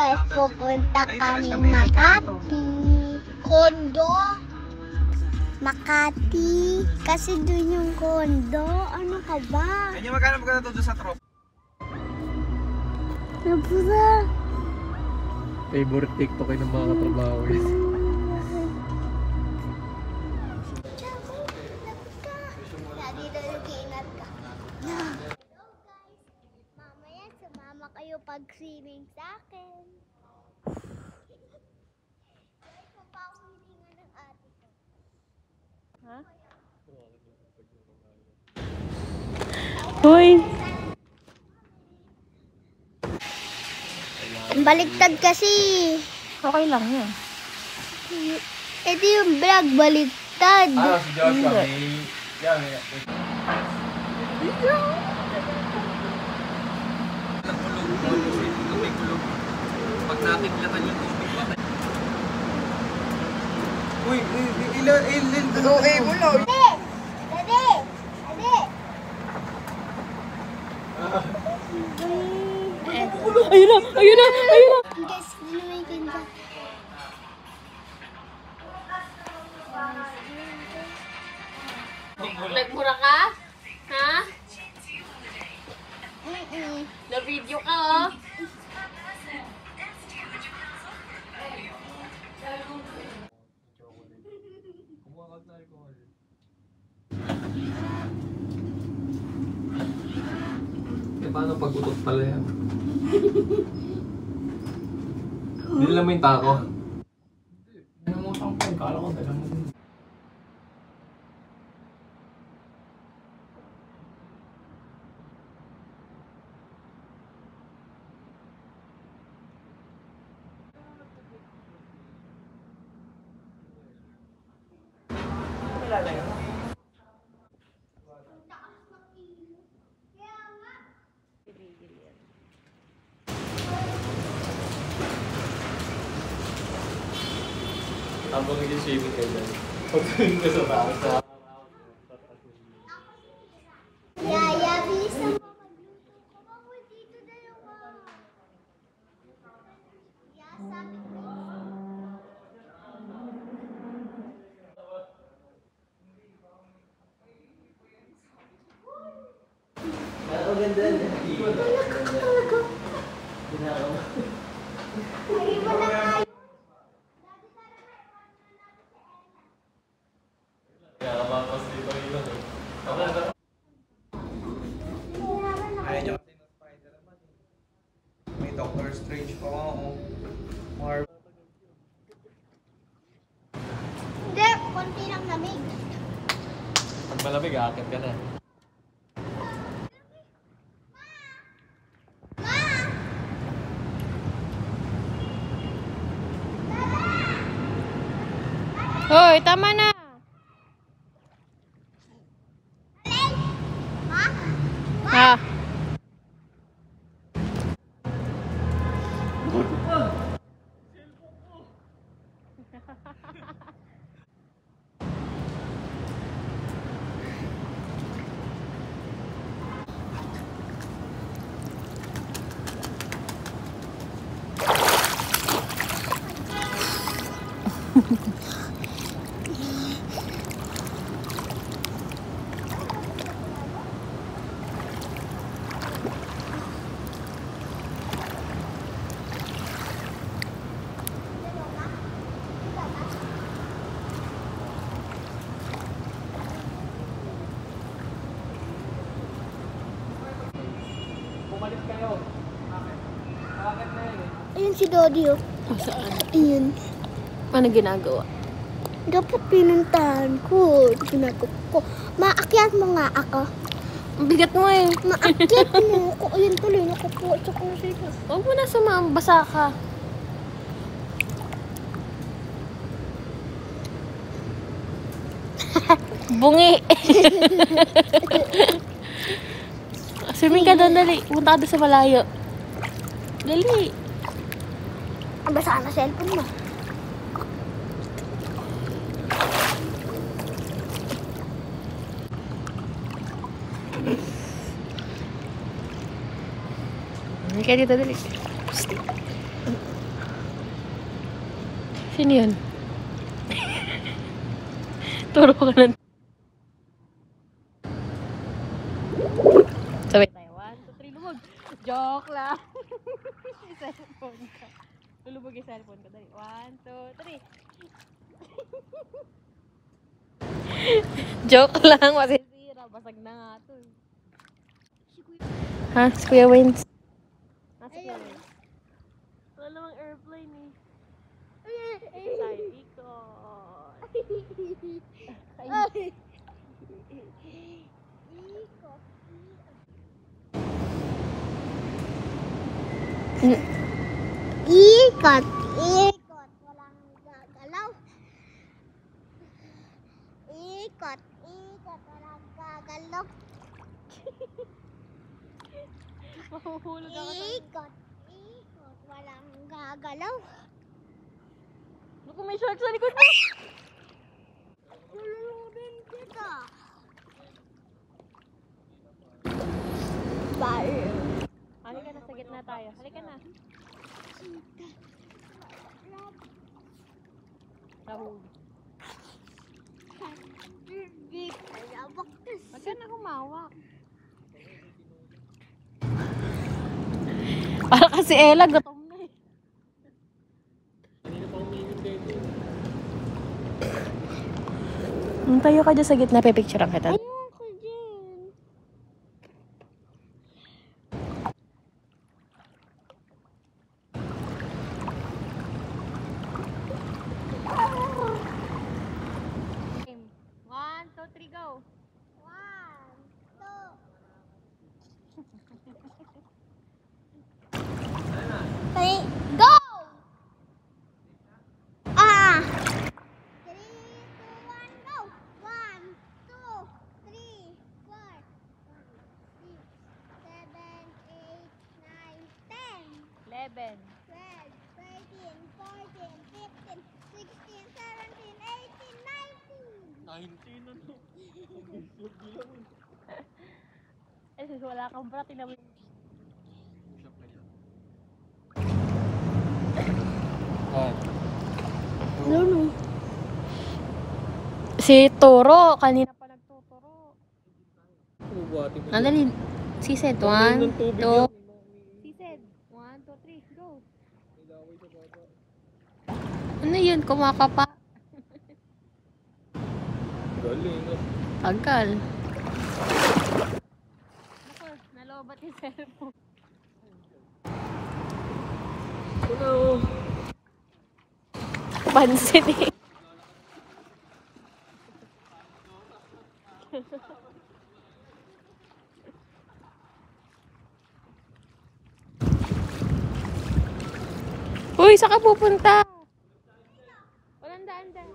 guys, pupunta kami Makati. Kondo? Makati. Kasi dun yung kondo. Ano ka ba? Kanya magkano na doon sa trop? Nabura. Favorite TikTok ay ng mga katrabaho yun. Mamaya sumama kayo pag swimming sa akin. Guys, mapakuhilingan ng ate ko. Ha? Hoy! Baliktad kasi. Okay lang yan. Ito yung vlog, baliktad. Si Joshua may... Yan, Nagkulog. Pag natiklatan yung tubig ba? Uy, ilan mo lang. Dade! Ayun na! Guys, ginawa ganda. Nagmura ka? Ha? Na-video ka, oh. Paano pag utot pala yan? Dila mo yung tako. Namutang ko, kala ko dala mo din. Habang nag-shaving ka dyan, pagkain ka sa taas sa Yaya, bilis na mo magluto ko. Ako dito dalawa. Yeah, sabi ko. Ang ganda yan. Wala ka talaga. Ay, wala kayo. Kaya kabakas dito yun. Ayaw niya kasi ng Spider-Man. May Doctor Strange pa ako. Hindi, konti lang lamig. Pag malamig, aakit ka na. Hoy, tama na! Ha? Pumalit kayo. Bakit na yun eh? Ayun si Dodi, oh. Saan? Ayun. Ano ginagawa? Dapat pinuntahan ko. Ginagawa ko. Maakyat mo nga ako. Ang bigat mo eh. Maakyat mo ko. Ayun tuloy, nakupo. Tsaka na sila. Huwag mo na sumama, basa ka. Bungi. Swimming ka doon, dali. Punta ka doon sa malayo. Dali. Ang basa na cellphone mo. Hindi ka dito, dali. Sino yun? Turo ka ng... Sabay tayo. 1, 2, 3, lumog. Joke lang. Yung cellphone ka. Lulubog yung cellphone ka. Dali. 1, 2, 3. Joke lang. Masisira. Basag na nga to. Ha? Si Kuya Wins. Nasa Kuya Wins. Wala namang airplane eh. Tayo ikot. Ikot, ikot, walang gagalaw. Ikot, ikot, walang gagalaw. Mahuhulog ako sa... Ikot, ikot, walang gagalaw. Naku, may shark sa likod mo! Tulungan kita. Bye. Halika na, sa gitna tayo. Halika na. Nahuli. Wag ka na humawak. Para kasi Ella, gutom na eh. Tayo ka dyan sa gitna, pipicturean kita. Ayoko dyan. Game. 1, 2, 3, go! 1, 2. 3, go! Ah! 3, 2, 1, go! 1, 2, 3, 4, 5, 6, 7, 8, 9, 10, 11. 12, 13, 14, 15, 16, 17, 18, 19. 19 na to. Eh, sis, wala kang bra, tinawin. Si Toro, kanina pa nagtuturo. Andali, si Sed, 1, 2. Si Sed, 1, 2, 3, go. Ano yun, kumakapa? Galing. Tagal. Naku, nalobat yung cellphone. Ano? Pansin eh. Uy, saan ka pupunta? Walang daan-daan.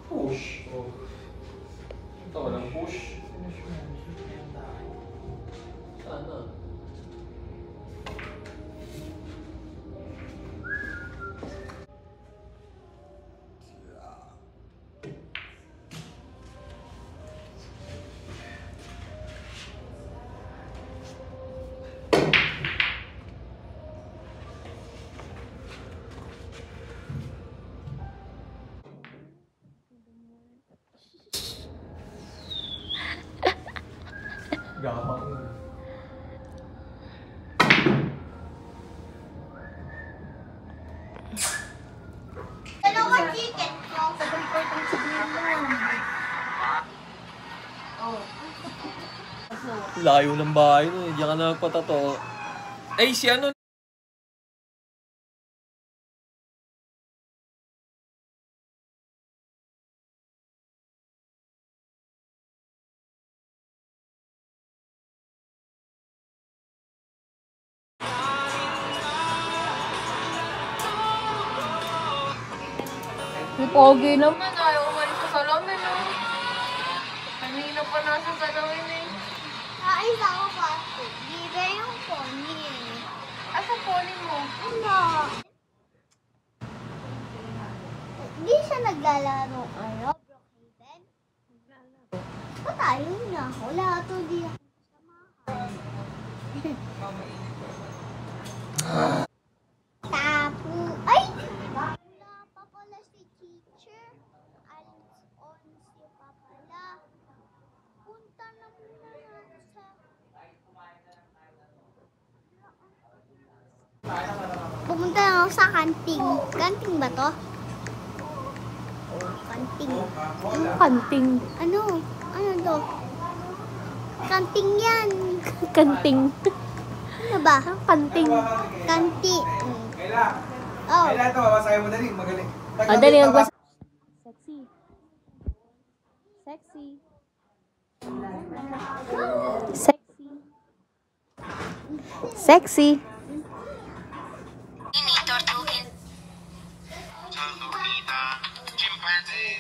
Push. Oh. Ito, walang push. Sana. Gapang. Dalawa chicken. Layo ng bahay no. Diyan ka na nagpatato. Ay, si ano? Yung pogi naman, ayaw umalis sa salamin, oh. Kanina pa nasa salamin, eh. Ayos ako kasi. Giga yung pony. Asa pony mo? Ano? Hindi siya naglalaro. Ano? Brookhaven? Ayun na. Wala ito di ako samahan. Tapo. Ay! Wala pa pala si teacher. Alas 11 pa pala. Punta na muna natin sa... Pumunta na ako sa kanting. Kanting ba to? Oh, kanting. Kanting. Ano? Ano to? Kanting yan. Kanting. Ano ba? Kanting. Kanti. Kayla. Oh. Kayla ito, babasahin mo dali. Magaling. Dali, magbasa. Sexy. Sexy. Sexy. Sexy. Tortuga, chimpanzee,